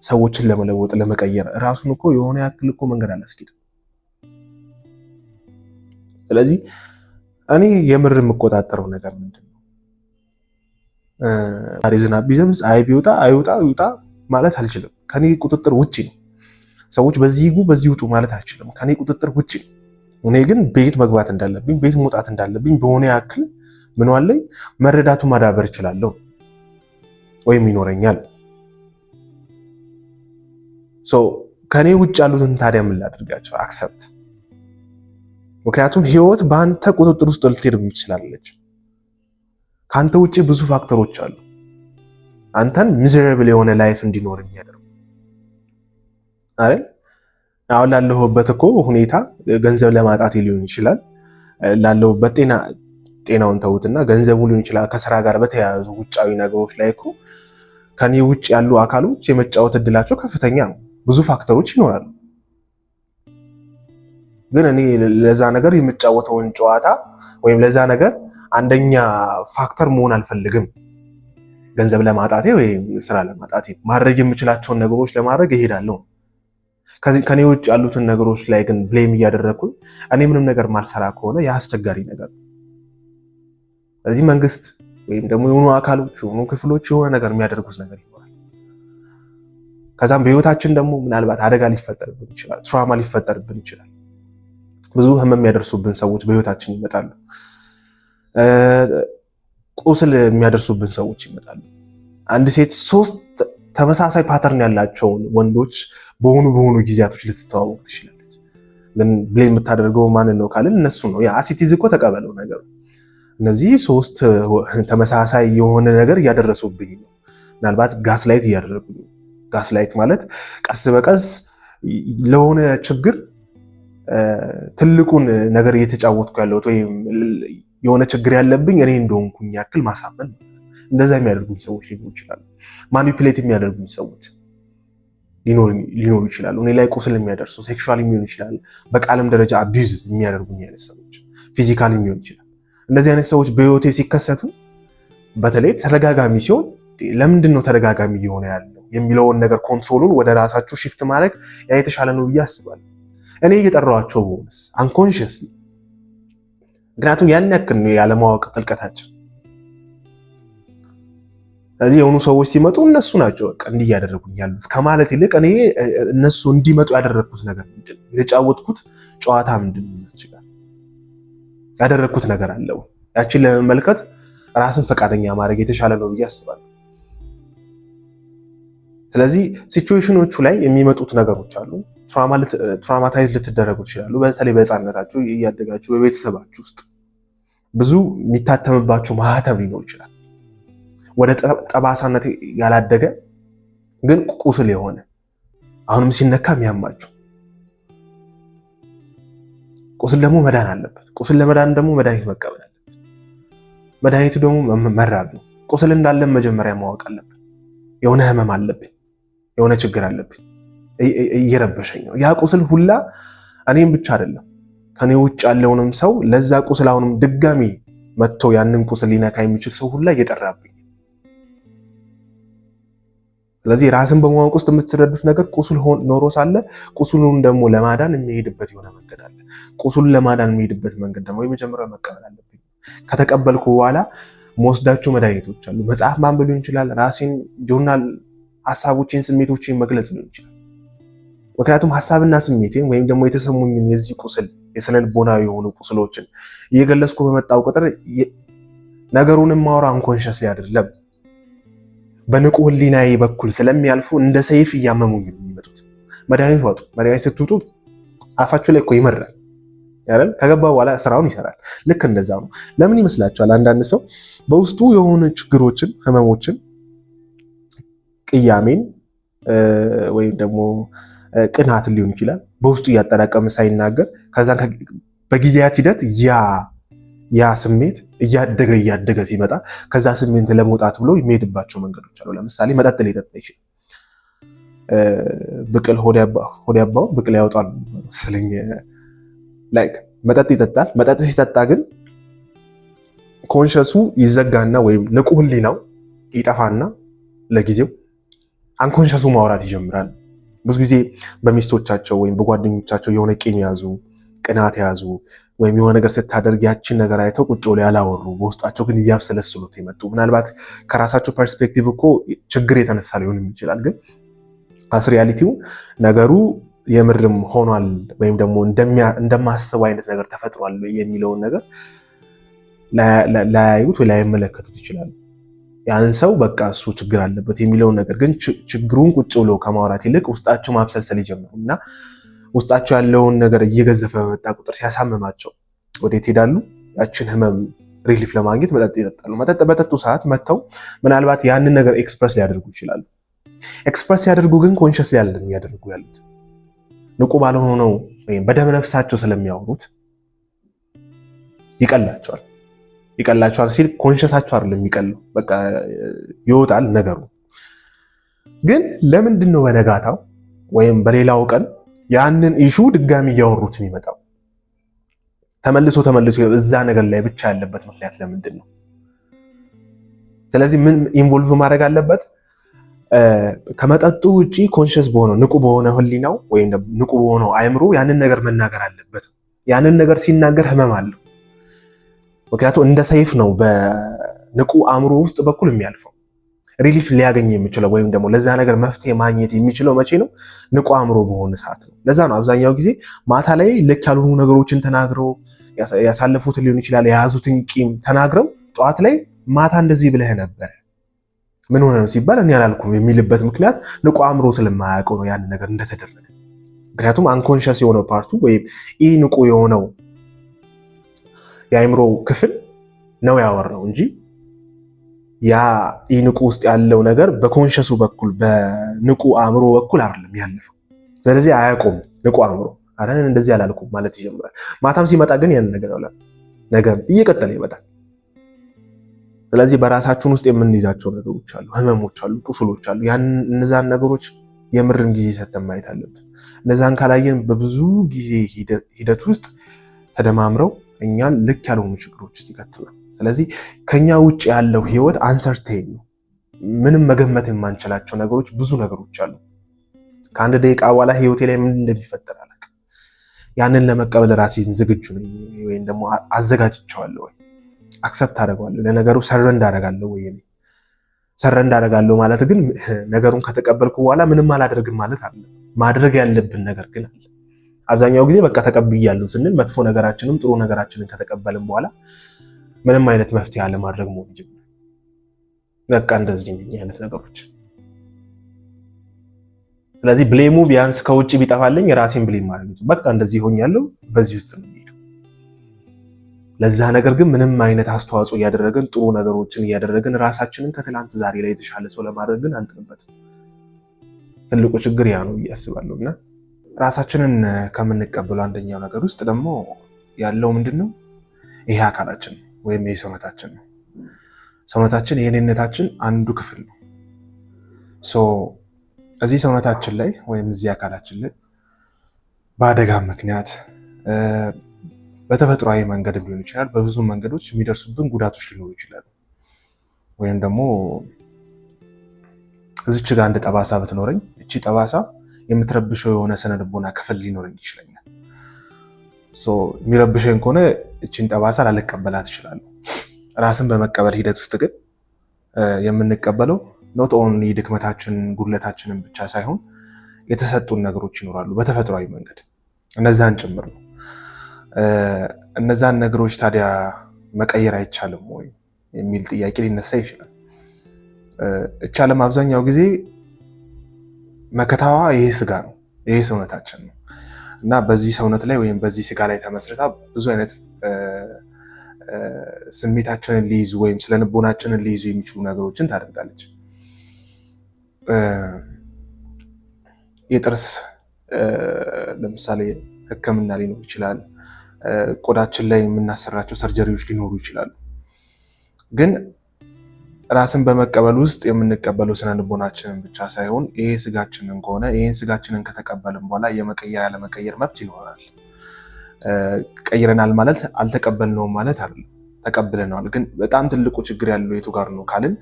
ሰዎችን ለመለወጥ ለመቀየር ራሱን እኮ የሆነ ያክል እኮ መንገድ አላስኬድም። ስለዚህ እኔ የምር የምቆጣጠረው ነገር ምንድነው? ዝናብ ቢዘንብ ፀሐይ ቢወጣ አይወጣ ማለት አልችልም። ከኔ ቁጥጥር ውጪ ነው። ሰዎች በዚህ ይጉ በዚህ ውጡ ማለት አልችልም። ከኔ ቁጥጥር ውጪ ነው። እኔ ግን ቤት መግባት እንዳለብኝ ቤት መውጣት እንዳለብኝ በሆነ ያክል ምን ዋለኝ መረዳቱ ማዳበር እችላለሁ ወይም ይኖረኛል። ከኔ ውጭ ያሉትን ታዲያ ምን ላድርጋቸው? አክሰፕት። ምክንያቱም ህይወት በአንተ ቁጥጥር ውስጥ ልትሄድ ትችላለች። ከአንተ ውጭ ብዙ ፋክተሮች አሉ አንተን ሚዘራብል የሆነ ላይፍ እንዲኖር የሚያደርጉ አይደል? አሁን ላለሁበት እኮ ሁኔታ ገንዘብ ለማጣት ሊሆን ይችላል። ላለሁበት ጤናውን ተውትና ገንዘቡ ሊሆን ይችላል። ከስራ ጋር በተያያዙ ውጫዊ ነገሮች ላይ እኮ ከኔ ውጭ ያሉ አካሎች የመጫወት እድላቸው ከፍተኛ ነው። ብዙ ፋክተሮች ይኖራሉ። ግን እኔ ለዛ ነገር የምጫወተውን ጨዋታ ወይም ለዛ ነገር አንደኛ ፋክተር መሆን አልፈልግም። ገንዘብ ለማጣቴ ወይም ስራ ለማጣቴ ማድረግ የምችላቸውን ነገሮች ለማድረግ እሄዳለሁ። ከኔ ውጭ ያሉትን ነገሮች ላይ ግን ብሌም እያደረኩኝ እኔ ምንም ነገር ማልሰራ ከሆነ የአስቸጋሪ ነገር ነው። ስለዚህ መንግስት ወይም ደግሞ የሆኑ አካሎች የሆኑ ክፍሎች የሆነ ነገር የሚያደርጉት ነገር ይኖራል። ከዛም በህይወታችን ደግሞ ምናልባት አደጋ ሊፈጠርብን ይችላል፣ ትራውማ ሊፈጠርብን ይችላል። ብዙ ህመም የሚያደርሱብን ሰዎች በህይወታችን ይመጣሉ። ቁስል የሚያደርሱብን ሰዎች ይመጣሉ። አንድ ሴት 3 ተመሳሳይ ፓተርን ያላቸውን ወንዶች በሆኑ ጊዜያቶች ልትተዋወቅ ትችላለች። ግን ብሌም የምታደርገው ማንን ነው ካልን እነሱ ነው። ያ ሲቲዝ እኮ ተቀበለው ነገሩ። እነዚህ 3 ተመሳሳይ የሆነ ነገር እያደረሱብኝ ነው። ምናልባት ጋስላይት እያደረጉኝ ነው። ጋስላይት ማለት ቀስ በቀስ ለሆነ ችግር ትልቁን ነገር እየተጫወትኩ ያለሁት ወይም የሆነ ችግር ያለብኝ እኔ እንደሆንኩኝ ያክል ማሳመን ነው። እንደዛ የሚያደርጉኝ ሰዎች ሊኖሩ ይችላሉ። ማኒፑሌት የሚያደርጉኝ ሰዎች ሊኖሩ ይችላሉ። እኔ ላይ ቁስል የሚያደርሱ ሴክሹዋል የሚሆን ይችላል፣ በቃልም ደረጃ አቢዩዝ የሚያደርጉኝ አይነት ሰዎች፣ ፊዚካል የሚሆን ይችላል። እንደዚህ አይነት ሰዎች በህይወቴ ሲከሰቱ በተለይ ተደጋጋሚ ሲሆን ለምንድን ነው ተደጋጋሚ እየሆነ ያለው የሚለውን ነገር ኮንትሮሉን ወደ ራሳችሁ ሽፍት ማድረግ ያ የተሻለ ነው ብዬ አስባለሁ። እኔ እየጠራኋቸው በሆነስ አንኮንሽስሊ፣ ምክንያቱም ያን ያክል ነው ያለማወቅ ጥልቀታችን። ስለዚህ የሆኑ ሰዎች ሲመጡ እነሱ ናቸው በቃ እንዲህ እያደረጉኝ ያሉት ከማለት ይልቅ እኔ እነሱ እንዲመጡ ያደረግኩት ነገር ምንድን ነው? የተጫወትኩት ጨዋታ ምንድን ነው? እዛች ጋር ያደረግኩት ነገር አለ ወይ? ያችን ለመመልከት ራስን ፈቃደኛ ማድረግ የተሻለ ነው ብዬ አስባለሁ። ስለዚህ ሲቹዌሽኖቹ ላይ የሚመጡት ነገሮች አሉ። ትራውማታይዝ ልትደረጉ ይችላሉ። በተለይ በህፃንነታችሁ እያደጋችሁ በቤተሰባችሁ ውስጥ ብዙ የሚታተምባችሁ ማህተም ሊኖር ይችላል። ወደ ጠባሳነት ያላደገ ግን ቁስል የሆነ አሁንም ሲነካ የሚያማችሁ ቁስል ደግሞ መዳን አለበት። ቁስል ለመዳን ደግሞ መድኃኒት መቀበል አለበት። መድኃኒቱ ደግሞ መራብ ነው። ቁስል እንዳለን መጀመሪያ ማወቅ አለብን። የሆነ ህመም አለብኝ፣ የሆነ ችግር አለብኝ፣ እየረበሸኝ ነው። ያ ቁስል ሁላ እኔም ብቻ አይደለም ከኔ ውጭ ያለውንም ሰው ለዛ ቁስል አሁንም ድጋሚ መጥቶ ያንን ቁስል ሊነካ የሚችል ሰው ሁላ እየጠራብኝ። ስለዚህ ራስን በማወቅ ውስጥ የምትረዱት ነገር ቁስል ኖሮ ሳለ ቁስሉን ደግሞ ለማዳን የሚሄድበት የሆነ መንገድ አለ። ቁስሉን ለማዳን የሚሄድበት መንገድ ደግሞ የመጀመሪያው መቀበል አለብኝ። ከተቀበልኩ በኋላ መወስዳቸው መድኃኒቶች አሉ። መጽሐፍ ማንበብ ሊሆን ይችላል። ራሴን ጆርናል፣ ሀሳቦችን፣ ስሜቶችን መግለጽ ሊሆን ይችላል። ምክንያቱም ሀሳብና ስሜቴን ወይም ደግሞ የተሰሙኝን የዚህ ቁስል የስነ ልቦናዊ የሆኑ ቁስሎችን እየገለጽኩ በመጣው ቁጥር ነገሩንም ማውራ አንኮንሸስ አይደለም በንቁ ህሊናዬ በኩል ስለሚያልፉ እንደ ሰይፍ እያመሙኝ ነው የሚመጡት። መድኃኒት ዋጡ። መድኃኒት ስትውጡ አፋችሁ ላይ እኮ ይመራል አይደል? ከገባ በኋላ ስራውን ይሰራል። ልክ እንደዛ ነው። ለምን ይመስላችኋል? አንዳንድ ሰው በውስጡ የሆኑ ችግሮችን፣ ህመሞችን፣ ቅያሜን ወይም ደግሞ ቅናት ሊሆን ይችላል በውስጡ እያጠራቀመ ሳይናገር ከዛ በጊዜያት ሂደት ያ ስሜት እያደገ ሲመጣ ከዛ ስሜት ለመውጣት ብሎ የሚሄድባቸው መንገዶች አሉ። ለምሳሌ መጠጥ ሊጠጣ ይችላል። ብቅል ሆድ ያባው ብቅል ያወጣል ስለኝ ላይክ መጠጥ ይጠጣል። መጠጥ ሲጠጣ ግን ኮንሸሱ ይዘጋና ወይም ንቁ ህሊናው ይጠፋና ለጊዜው አንኮንሸሱ ማውራት ይጀምራል። ብዙ ጊዜ በሚስቶቻቸው ወይም በጓደኞቻቸው የሆነ ቂም ያዙ፣ ቅናት ያዙ ወይም የሆነ ነገር ስታደርግ ያችን ነገር አይተው ቁጭ ብለው ያላወሩ በውስጣቸው ግን እያብሰለስሉት የመጡ ምናልባት ከራሳቸው ፐርስፔክቲቭ እኮ ችግር የተነሳ ሊሆን ይችላል። ግን አስሪያሊቲው ነገሩ የምርም ሆኗል ወይም ደግሞ እንደማስበው አይነት ነገር ተፈጥሯል የሚለውን ነገር ላያዩት ወይ ላይመለከቱት ይችላሉ። ያን ሰው በቃ እሱ ችግር አለበት የሚለውን ነገር ግን ችግሩን ቁጭ ብሎ ከማውራት ይልቅ ውስጣቸው ማብሰልሰል ይጀምሩ እና ውስጣቸው ያለውን ነገር እየገዘፈ በመጣ ቁጥር ሲያሳምማቸው ወዴት ሄዳሉ? ያችን ህመም ሪሊፍ ለማግኘት መጠጥ ይጠጣሉ። መጠጥ በጠጡ ሰዓት መጥተው ምናልባት ያንን ነገር ኤክስፕረስ ሊያደርጉ ይችላሉ። ኤክስፕረስ ሲያደርጉ ግን ኮንሸስ ላይ አይደለም ያደርጉ ያሉት። ንቁ ባልሆነው ወይም በደም ነፍሳቸው ስለሚያወሩት ይቀላቸዋል ሲል ኮንሸሳቸው አይደለም የሚቀለው፣ በቃ ይወጣል ነገሩ። ግን ለምንድን ነው በነጋታው ወይም በሌላው ቀን ያንን ኢሹ ድጋሚ እያወሩት የሚመጣው? ተመልሶ እዛ ነገር ላይ ብቻ ያለበት ምክንያት ለምንድን ነው? ስለዚህ ምን ኢንቮልቭ ማድረግ አለበት? ከመጠጡ ውጪ ኮንሽስ በሆነው ንቁ በሆነ ህሊናው ወይም ንቁ በሆነው አእምሮ ያንን ነገር መናገር አለበት። ያንን ነገር ሲናገር ህመም አለው። ምክንያቱም እንደ ሰይፍ ነው በንቁ አእምሮ ውስጥ በኩል የሚያልፈው። ሪሊፍ ሊያገኝ የሚችለው ወይም ደግሞ ለዛ ነገር መፍትሄ ማግኘት የሚችለው መቼ ነው? ንቁ አእምሮ በሆነ ሰዓት ነው። ለዛ ነው አብዛኛው ጊዜ ማታ ላይ ልክ ያልሆኑ ነገሮችን ተናግረው ያሳለፉትን ሊሆን ይችላል የያዙትን ቂም ተናግረው ጠዋት ላይ ማታ እንደዚህ ብለህ ነበረ ምን ሆነ ነው ሲባል እኔ አላልኩም የሚልበት ምክንያት ንቁ አእምሮ ስለማያውቀው ነው ያን ነገር እንደተደረገ። ምክንያቱም አንኮንሸስ የሆነው ፓርቱ ወይም ኢ ንቁ የሆነው የአእምሮ ክፍል ነው ያወራው እንጂ ያ ኢ ንቁ ውስጥ ያለው ነገር በኮንሸሱ በኩል በንቁ አእምሮ በኩል አይደለም ያለፈው። ስለዚህ አያውቁም ንቁ አእምሮ አረን እንደዚህ አላልኩም ማለት ይጀምራል። ማታም ሲመጣ ግን ያን ነገር ያውላል፣ ነገም እየቀጠለ ይመጣል። ስለዚህ በራሳችን ውስጥ የምንይዛቸው ነገሮች አሉ፣ ህመሞች አሉ፣ ቁስሎች አሉ። እነዛን ነገሮች የምርን ጊዜ ሰጥተን ማየት አለብን። እነዛን ካላየን በብዙ ጊዜ ሂደት ውስጥ ተደማምረው እኛን ልክ ያልሆኑ ችግሮች ውስጥ ይከቱናል። ስለዚህ ከኛ ውጭ ያለው ህይወት አንሰርቴን ነው። ምንም መገመት የማንችላቸው ነገሮች ብዙ ነገሮች አሉ። ከአንድ ደቂቃ በኋላ ህይወቴ ላይ ምን እንደሚፈጠር አላውቅም። ያንን ለመቀበል ራሴን ዝግጁ ነኝ ወይም ደግሞ አዘጋጅቼዋለሁ ወይ አክሰፕት አደርጋለሁ፣ ለነገሩ ሰረንዳ አደርጋለሁ ወይ? እኔ ሰረንዳ አደርጋለሁ ማለት ግን ነገሩን ከተቀበልኩ በኋላ ምንም አላደርግም ማለት አይደለም። ማድረግ ያለብን ነገር ግን አለ። አብዛኛው ጊዜ በቃ ተቀብያለሁ ስንል መጥፎ ነገራችንም ጥሩ ነገራችንን ከተቀበልን በኋላ ምንም አይነት መፍትሄ አለማድረግ መሆን ይጀምራል። በቃ እንደዚህ አይነት ነገሮች። ስለዚህ ብሌሙ ቢያንስ ከውጭ ቢጠፋልኝ የራሴን ብሌም ማድረግ በቃ እንደዚህ ሆኛለሁ፣ በዚህ ውስጥ ነው የሚሄደው። ለዛ ነገር ግን ምንም አይነት አስተዋጽኦ እያደረግን ጥሩ ነገሮችን እያደረግን ራሳችንን ከትላንት ዛሬ ላይ የተሻለ ሰው ለማድረግ ግን አንጥንበትም። ትልቁ ችግር ያ ነው እያስባለሁ። እና ራሳችንን ከምንቀበለው አንደኛው ነገር ውስጥ ደግሞ ያለው ምንድነው? ይሄ አካላችን ወይም ይሄ ሰውነታችን ነው። ሰውነታችን የኔነታችን አንዱ ክፍል ነው። እዚህ ሰውነታችን ላይ ወይም እዚህ አካላችን ላይ በአደጋ ምክንያት በተፈጥሯዊ መንገድ ሊሆን ይችላል፣ በብዙ መንገዶች የሚደርሱብን ጉዳቶች ሊኖሩ ይችላሉ። ወይም ደግሞ እዚች ጋር አንድ ጠባሳ ብትኖረኝ እቺ ጠባሳ የምትረብሸው የሆነ ስነ ልቦና ክፍል ሊኖረኝ ይችላል። የሚረብሸኝ ከሆነ እቺን ጠባሳ ላልቀበላት እችላለሁ። ራስን በመቀበል ሂደት ውስጥ ግን የምንቀበለው ኖት ኦንሊ ድክመታችን ጉድለታችንን ብቻ ሳይሆን የተሰጡን ነገሮች ይኖራሉ በተፈጥሯዊ መንገድ፣ እነዛን ጭምር ነው። እነዛን ነገሮች ታዲያ መቀየር አይቻልም ወይ የሚል ጥያቄ ሊነሳ ይችላል። እቺ ዓለም አብዛኛው ጊዜ መከታዋ ይሄ ስጋ ነው፣ ይሄ ሰውነታችን ነው እና በዚህ ሰውነት ላይ ወይም በዚህ ስጋ ላይ ተመስርታ ብዙ አይነት ስሜታችንን ሊይዙ ወይም ስለ ልቦናችንን ሊይዙ የሚችሉ ነገሮችን ታደርጋለች። የጥርስ ለምሳሌ ሕክምና ሊኖር ይችላል። ቆዳችን ላይ የምናሰራቸው ሰርጀሪዎች ሊኖሩ ይችላሉ። ግን ራስን በመቀበል ውስጥ የምንቀበለው ስነ ልቦናችንን ብቻ ሳይሆን ይሄ ስጋችንን ከሆነ ይሄን ስጋችንን ከተቀበልን በኋላ የመቀየር ያለመቀየር መብት ይኖራል። ቀይረናል ማለት አልተቀበልነውም ማለት አይደለም፣ ተቀብለነዋል። ግን በጣም ትልቁ ችግር ያለው የቱ ጋር ነው ካልን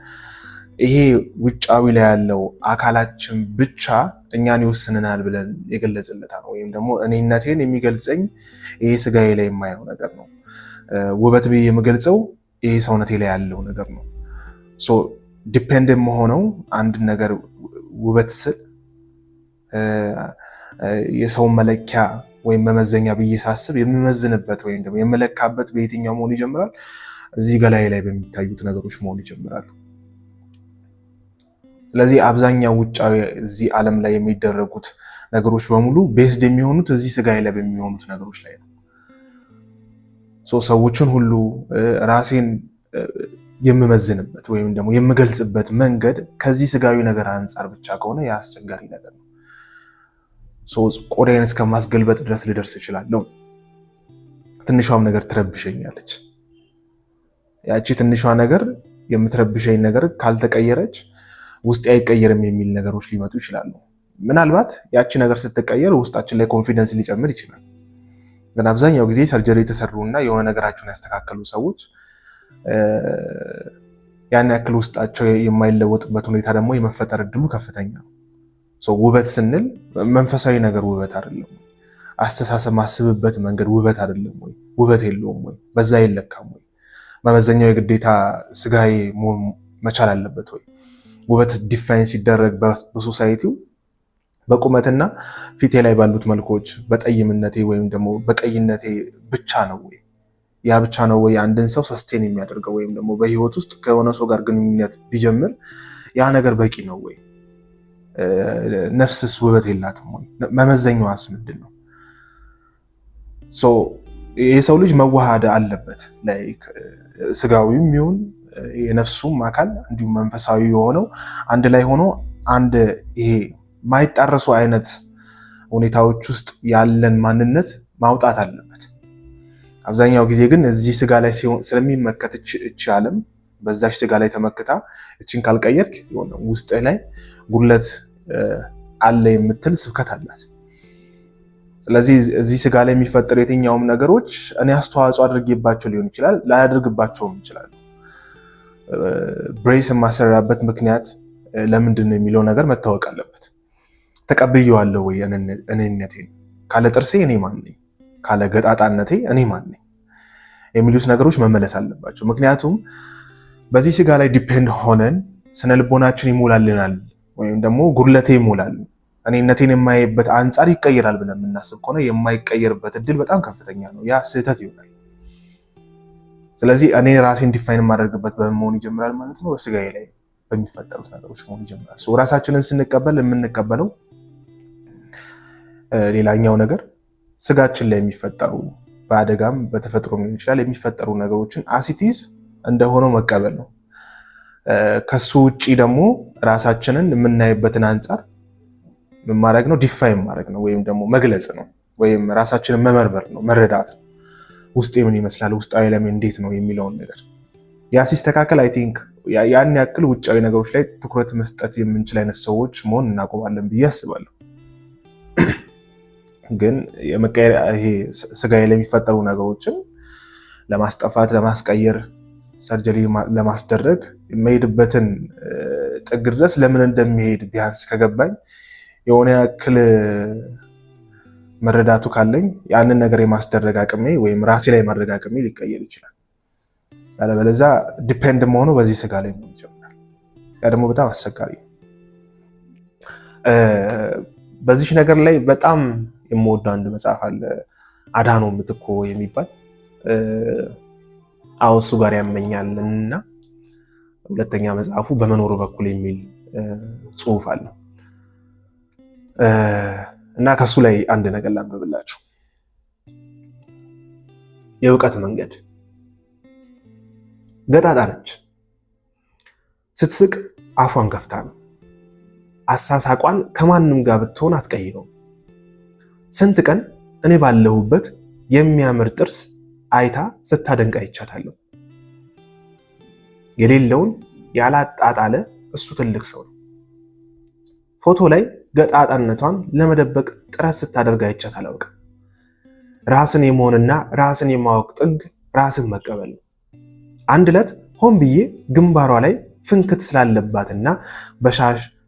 ይሄ ውጫዊ ላይ ያለው አካላችን ብቻ እኛን ይወስንናል ብለን የገለጽለታል። ወይም ደግሞ እኔነቴን የሚገልጸኝ ይሄ ስጋዬ ላይ የማየው ነገር ነው። ውበት ብዬ የምገልጸው ይሄ ሰውነቴ ላይ ያለው ነገር ነው። ዲፔንድ የምሆነው አንድ ነገር ውበት ስል የሰውን መለኪያ ወይም መመዘኛ ብዬ ሳስብ የምመዝንበት ወይም ደግሞ የምለካበት በየትኛው መሆን ይጀምራል? እዚህ ገላይ ላይ በሚታዩት ነገሮች መሆን ይጀምራሉ። ስለዚህ አብዛኛው ውጫዊ እዚህ ዓለም ላይ የሚደረጉት ነገሮች በሙሉ ቤዝድ የሚሆኑት እዚህ ስጋዬ ላይ በሚሆኑት ነገሮች ላይ ነው። ሰዎችን ሁሉ ራሴን የምመዝንበት ወይም ደግሞ የምገልጽበት መንገድ ከዚህ ስጋዊ ነገር አንጻር ብቻ ከሆነ ያ አስቸጋሪ ነገር ነው። ቆዳዬን እስከማስገልበጥ ድረስ ልደርስ እችላለሁ። ትንሿም ነገር ትረብሸኛለች። ያቺ ትንሿ ነገር የምትረብሸኝ ነገር ካልተቀየረች ውስጤ አይቀየርም የሚል ነገሮች ሊመጡ ይችላሉ። ምናልባት ያቺ ነገር ስትቀየር ውስጣችን ላይ ኮንፊደንስ ሊጨምር ይችላል። ግን አብዛኛው ጊዜ ሰርጀሪ የተሰሩ እና የሆነ ነገራቸውን ያስተካከሉ ሰዎች ያን ያክል ውስጣቸው የማይለወጥበት ሁኔታ ደግሞ የመፈጠር እድሉ ከፍተኛ ነው። ውበት ስንል መንፈሳዊ ነገር ውበት አይደለም። አስተሳሰብ ማስብበት መንገድ ውበት አይደለም ወይ? ውበት የለውም ወይ? በዛ አይለካም ወይ? መመዘኛው የግዴታ ስጋዬ መቻል አለበት ወይ? ውበት ዲፋይን ሲደረግ በሶሳይቲው በቁመትና ፊቴ ላይ ባሉት መልኮች በጠይምነቴ ወይም ደግሞ በቀይነቴ ብቻ ነው ወይ? ያ ብቻ ነው ወይ አንድን ሰው ሰስቴን የሚያደርገው? ወይም ደግሞ በህይወት ውስጥ ከሆነ ሰው ጋር ግንኙነት ቢጀምር ያ ነገር በቂ ነው ወይ? ነፍስስ ውበት የላትም ወይ? መመዘኛዋስ ምንድን ነው? የሰው ልጅ መዋሃድ አለበት። ስጋዊም ይሁን የነፍሱም አካል እንዲሁም መንፈሳዊ የሆነው አንድ ላይ ሆኖ አንድ ይሄ ማይጣረሱ አይነት ሁኔታዎች ውስጥ ያለን ማንነት ማውጣት አለበት። አብዛኛው ጊዜ ግን እዚህ ስጋ ላይ ስለሚመከት እቺ ዓለም በዛች ስጋ ላይ ተመክታ እቺን ካልቀየርክ የሆነ ውስጥ ላይ ጉድለት አለ የምትል ስብከት አላት። ስለዚህ እዚህ ስጋ ላይ የሚፈጠሩ የትኛውም ነገሮች እኔ አስተዋጽኦ አድርጌባቸው ሊሆን ይችላል፣ ላያደርግባቸውም ይችላል። ብሬስ የማሰራበት ምክንያት ለምንድን ነው የሚለው ነገር መታወቅ አለበት። ተቀብዬዋለሁ ወይ እኔነቴን? ካለ ጥርሴ እኔ ማን ነኝ? ካለ ገጣጣነቴ እኔ ማን ነኝ? የሚሉት ነገሮች መመለስ አለባቸው። ምክንያቱም በዚህ ስጋ ላይ ዲፔንድ ሆነን ስነ ልቦናችን ይሞላልናል ወይም ደግሞ ጉድለቴ ይሞላል፣ እኔነቴን የማይበት አንጻር ይቀየራል ብለን የምናስብ ከሆነ የማይቀየርበት እድል በጣም ከፍተኛ ነው። ያ ስህተት ይሆናል። ስለዚህ እኔ ራሴን ዲፋይን የማደርግበት በመሆን ይጀምራል ማለት ነው። በስጋዬ ላይ በሚፈጠሩት ነገሮች መሆን ይጀምራል። ራሳችንን ስንቀበል የምንቀበለው ሌላኛው ነገር ስጋችን ላይ የሚፈጠሩ በአደጋም በተፈጥሮ ሊሆን ይችላል የሚፈጠሩ ነገሮችን አሲቲዝ እንደሆነው መቀበል ነው። ከሱ ውጪ ደግሞ ራሳችንን የምናይበትን አንጻር ምን ማድረግ ነው? ዲፋይን ማድረግ ነው፣ ወይም ደግሞ መግለጽ ነው፣ ወይም ራሳችንን መመርመር ነው፣ መረዳት ነው። ውስጤ ምን ይመስላል፣ ውስጣዊ ዓለም እንዴት ነው የሚለውን ነገር ያ ሲስተካከል አይ ቲንክ ያን ያክል ውጫዊ ነገሮች ላይ ትኩረት መስጠት የምንችል አይነት ሰዎች መሆን እናቆማለን ብዬ አስባለሁ። ግን የመቀየር ይሄ ስጋዬ ላይ የሚፈጠሩ ነገሮችን ለማስጠፋት ለማስቀየር ሰርጀሪ ለማስደረግ የማይሄድበትን ጥግ ድረስ ለምን እንደሚሄድ ቢያንስ ከገባኝ የሆነ ያክል መረዳቱ ካለኝ ያንን ነገር የማስደረግ አቅሜ ወይም ራሴ ላይ ማድረግ አቅሜ ሊቀየር ይችላል። ያለበለዚያ ዲፔንድ መሆኑ በዚህ ስጋ ላይ መሆን ይጀምራል። ያ ደግሞ በጣም አስቸጋሪ ነው። በዚህ ነገር ላይ በጣም የምወደው አንድ መጽሐፍ አለ፣ አድኃኖም ምትኮ የሚባል እሱ ጋር ያመኛልና ሁለተኛ መጽሐፉ በመኖሩ በኩል የሚል ጽሑፍ አለ እና ከሱ ላይ አንድ ነገር ላንብብላችሁ። የእውቀት መንገድ ገጣጣ ነች። ስትስቅ አፏን ከፍታ ነው። አሳሳቋን ከማንም ጋር ብትሆን አትቀይረውም። ስንት ቀን እኔ ባለሁበት የሚያምር ጥርስ አይታ ስታደንቅ አይቻታለሁ። የሌለውን ያላጣጣለ እሱ ትልቅ ሰው ነው። ፎቶ ላይ ገጣጣነቷን ለመደበቅ ጥረት ስታደርግ አይቻት አላውቅም። ራስን የመሆንና ራስን የማወቅ ጥግ ራስን መቀበል ነው። አንድ ዕለት ሆን ብዬ ግንባሯ ላይ ፍንክት ስላለባትና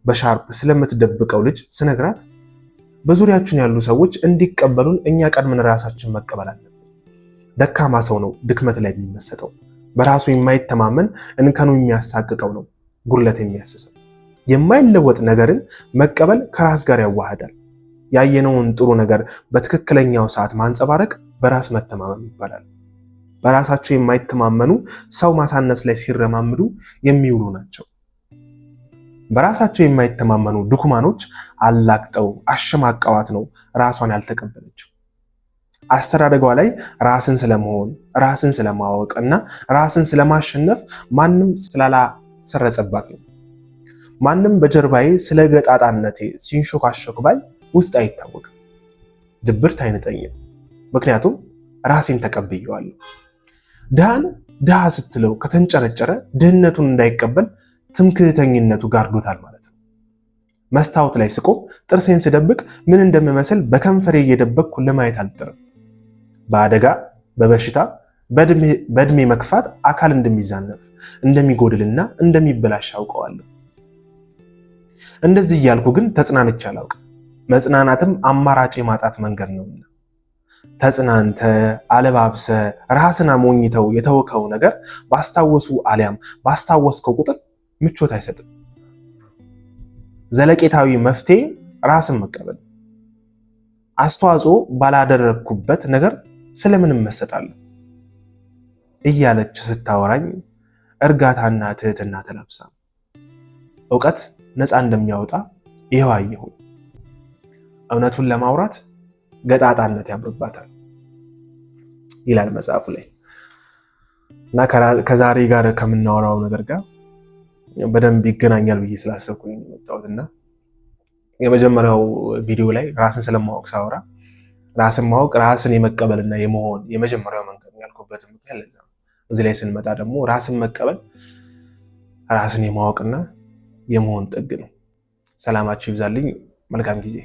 በሻርፕ ስለምትደብቀው ልጅ ስነግራት በዙሪያችን ያሉ ሰዎች እንዲቀበሉን እኛ ቀድመን ራሳችን መቀበል አለብን። ደካማ ሰው ነው ድክመት ላይ የሚመሰጠው። በራሱ የማይተማመን እንከኑ የሚያሳቅቀው ነው ጉድለት የሚያስሰው። የማይለወጥ ነገርን መቀበል ከራስ ጋር ያዋህዳል። ያየነውን ጥሩ ነገር በትክክለኛው ሰዓት ማንጸባረቅ በራስ መተማመን ይባላል። በራሳቸው የማይተማመኑ ሰው ማሳነስ ላይ ሲረማምዱ የሚውሉ ናቸው። በራሳቸው የማይተማመኑ ድኩማኖች አላቅጠው አሸማቀዋት ነው ራሷን ያልተቀበለችው። አስተዳደጓ ላይ ራስን ስለመሆን፣ ራስን ስለማወቅ እና ራስን ስለማሸነፍ ማንም ስላላሰረጸባት ነው። ማንም በጀርባዬ ስለ ገጣጣነቴ ሲንሾካሾክ ባይ ውስጥ አይታወቅም። ድብርት አይነጠኝም፣ ምክንያቱም ራሴን ተቀብየዋለሁ። ድሃን ድሃ ስትለው ከተንጨረጨረ ድህነቱን እንዳይቀበል ትምክህተኝነቱ ጋርዶታል ማለት ነው። መስታወት ላይ ስቆም ጥርሴን ስደብቅ ምን እንደምመስል በከንፈሬ እየደበቅኩ ለማየት አልጥርም። በአደጋ በበሽታ በእድሜ መክፋት አካል እንደሚዛነፍ እንደሚጎድልና እንደሚበላሽ አውቀዋለሁ። እንደዚህ እያልኩ ግን ተጽናንቼ አላውቅም። መጽናናትም አማራጭ የማጣት መንገድ ነውና ተጽናንተ አለባብሰ ራስን አሞኝተው የተወከው ነገር ባስታወሱ አሊያም ባስታወስከው ቁጥር ምቾት አይሰጥም። ዘለቄታዊ መፍትሄ ራስን መቀበል። አስተዋጽኦ ባላደረግኩበት ነገር ስለምንም መሰጣለሁ እያለች ስታወራኝ እርጋታና ትህትና ተላብሳ እውቀት ነፃ እንደሚያወጣ ይኸው አየሁ። እውነቱን ለማውራት ገጣጣነት ያምርባታል ይላል መጽሐፉ ላይ እና ከዛሬ ጋር ከምናወራው ነገር ጋር በደንብ ይገናኛል ብዬ ስላሰብኩኝ ነው የመጣሁትና የመጀመሪያው ቪዲዮ ላይ ራስን ስለማወቅ ሳወራ ራስን ማወቅ ራስን የመቀበልና የመሆን የመጀመሪያው መንገድ ያልኩበት ምክንያት ለዛ ነው። እዚህ ላይ ስንመጣ ደግሞ ራስን መቀበል ራስን የማወቅና የመሆን ጥግ ነው። ሰላማችሁ ይብዛልኝ። መልካም ጊዜ